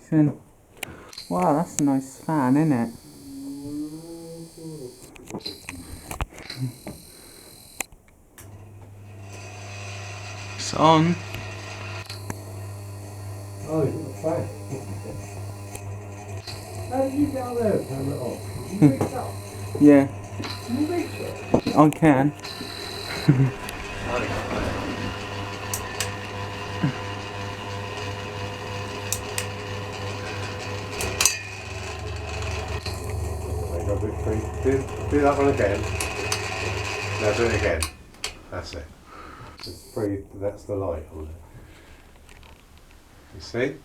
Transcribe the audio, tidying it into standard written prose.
Jackson. Wow, that's a nice fan, isn't it? It's on. Oh, you've got a fan. How did you get out there and turn it off? Did you reach up? Yeah, Can you reach it? I can. Do that one again. Now do it again. That's it. It's free. That's the light on it. You see?